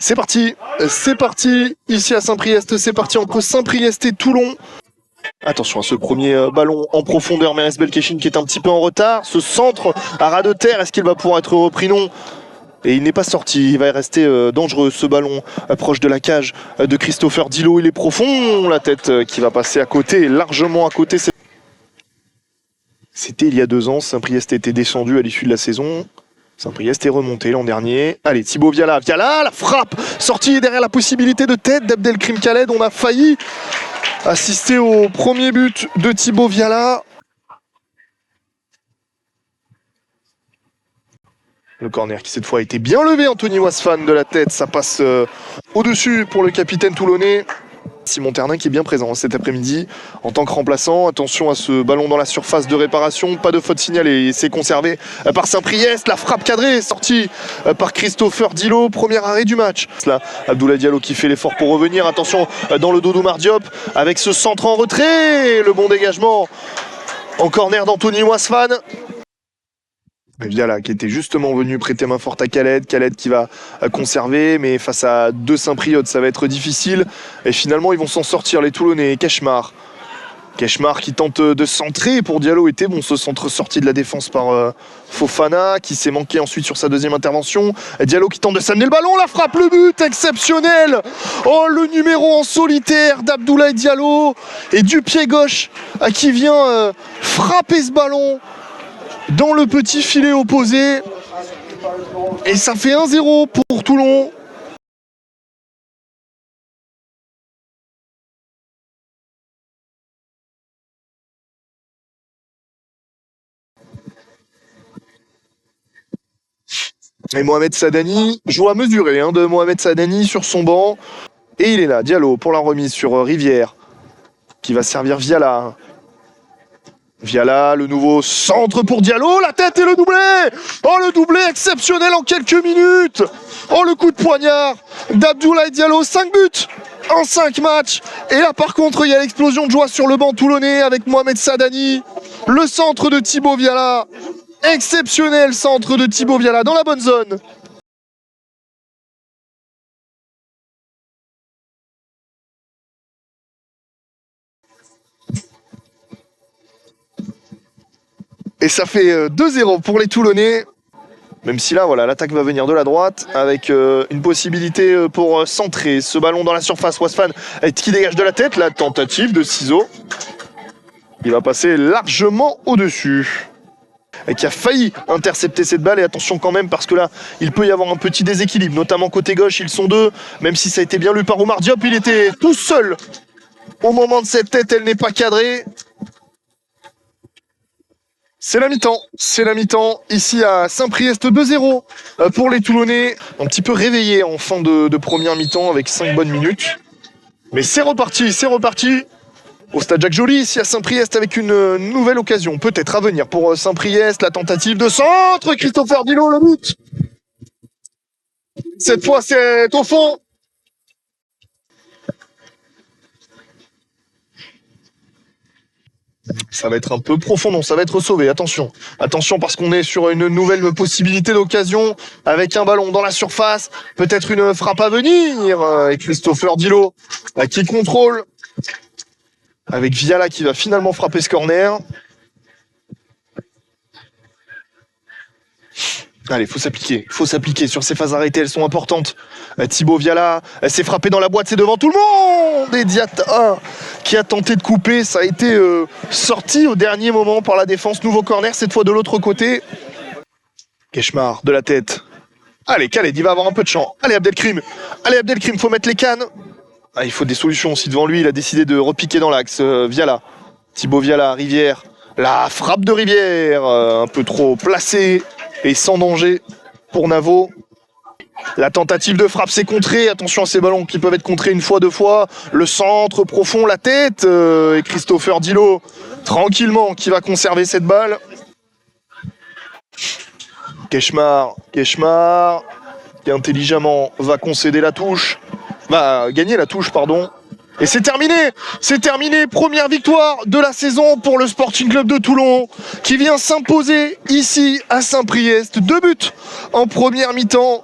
c'est parti, ici à Saint-Priest, c'est parti entre Saint-Priest et Toulon. Attention à ce premier ballon en profondeur, Meres Belkachin qui est un petit peu en retard. Ce centre à ras de terre, est-ce qu'il va pouvoir être repris? Non. Et il n'est pas sorti, il va rester dangereux ce ballon proche de la cage de Christopher Dilo. Il est profond, la tête qui va passer à côté, largement à côté. C'était il y a 2 ans, Saint-Priest était descendu à l'issue de la saison. Saint-Priest est remonté l'an dernier. Allez, Thibaut Viala, la frappe sortie derrière la possibilité de tête d'Abdelkrim Khaled. On a failli assister au premier but de Thibaut Viala. Le corner qui cette fois a été bien levé, Anthony Wasfan de la tête. Ça passe au-dessus pour le capitaine toulonnais. Simon Ternin qui est bien présent cet après-midi en tant que remplaçant. Attention à ce ballon dans la surface de réparation. Pas de faute signalée. C'est conservé par Saint-Priest. La frappe cadrée sortie par Christopher Dilo. Premier arrêt du match. Là, Abdoulaye Diallo qui fait l'effort pour revenir. Attention dans le dos d'Oumar Diop avec ce centre en retrait. Le bon dégagement en corner d'Anthony Wasfan. Viala qui était justement venu prêter main forte à Khaled qui va conserver, mais face à 2 Saint-Priest ça va être difficile, et finalement ils vont s'en sortir les Toulonnais. Keshmar qui tente de centrer pour Diallo. Était bon ce centre sorti de la défense par Fofana qui s'est manqué ensuite sur sa deuxième intervention. Diallo qui tente de s'amener le ballon, la frappe, le but exceptionnel. Oh, le numéro en solitaire d'Abdoulaye Diallo et du pied gauche qui vient frapper ce ballon dans le petit filet opposé. Et ça fait 1-0 pour Toulon. Et Mohamed Sadani, joie mesurée de Mohamed Sadani sur son banc. Et il est là, Diallo pour la remise sur Rivière, qui va servir Viala. Viala, le nouveau centre pour Diallo, la tête et le doublé. Oh, le doublé exceptionnel en quelques minutes. Oh, le coup de poignard d'Abdoulaye Diallo, 5 buts en 5 matchs. Et là par contre il y a l'explosion de joie sur le banc toulonnais avec Mohamed Sadani. Le centre de Thibaut Viala, exceptionnel centre de Thibaut Viala dans la bonne zone. Et ça fait 2-0 pour les Toulonnais. Même si là, voilà, l'attaque va venir de la droite avec une possibilité pour centrer ce ballon dans la surface. Wasfan qui dégage de la tête. La tentative de ciseau. Il va passer largement au-dessus. Et qui a failli intercepter cette balle. Et attention quand même parce que là, il peut y avoir un petit déséquilibre. Notamment côté gauche, ils sont 2. Même si ça a été bien lu par Oumar Diop, il était tout seul. Au moment de cette tête, elle n'est pas cadrée. C'est la mi-temps, ici à Saint-Priest, 2-0 pour les Toulonnais. Un petit peu réveillé en fin de première mi-temps avec 5 bonnes minutes. Mais c'est reparti au stade Jacques Joly, ici à Saint-Priest, avec une nouvelle occasion, peut-être à venir pour Saint-Priest. La tentative de centre, Christopher Dilo, le but. Cette fois, c'est au fond. Ça va être un peu profond, non, ça va être sauvé, attention parce qu'on est sur une nouvelle possibilité d'occasion avec un ballon dans la surface, peut-être une frappe à venir, et Christopher Dilo qui contrôle avec Viala qui va finalement frapper ce corner. Allez, faut s'appliquer sur ces phases arrêtées, elles sont importantes. Thibaut Viala, s'est frappé dans la boîte, c'est devant tout le monde. Et Diatta qui a tenté de couper, ça a été sorti au dernier moment par la défense. Nouveau corner, cette fois de l'autre côté. Keshmar, de la tête. Allez, Khaled, il va avoir un peu de champ. Allez, Abdelkrim, faut mettre les cannes. Ah, il faut des solutions aussi devant lui, il a décidé de repiquer dans l'axe. Viala, Thibaut Viala, Rivière. La frappe de Rivière, un peu trop placée. Et sans danger pour Navo. La tentative de frappe s'est contrée. Attention à ces ballons qui peuvent être contrés une fois, 2 fois. Le centre profond, la tête. Et Christopher Dilo, tranquillement, qui va conserver cette balle. Keshmar, qui intelligemment va concéder la touche. Va gagner la touche, pardon. Et c'est terminé, première victoire de la saison pour le Sporting Club de Toulon qui vient s'imposer ici à Saint-Priest. 2 buts en première mi-temps.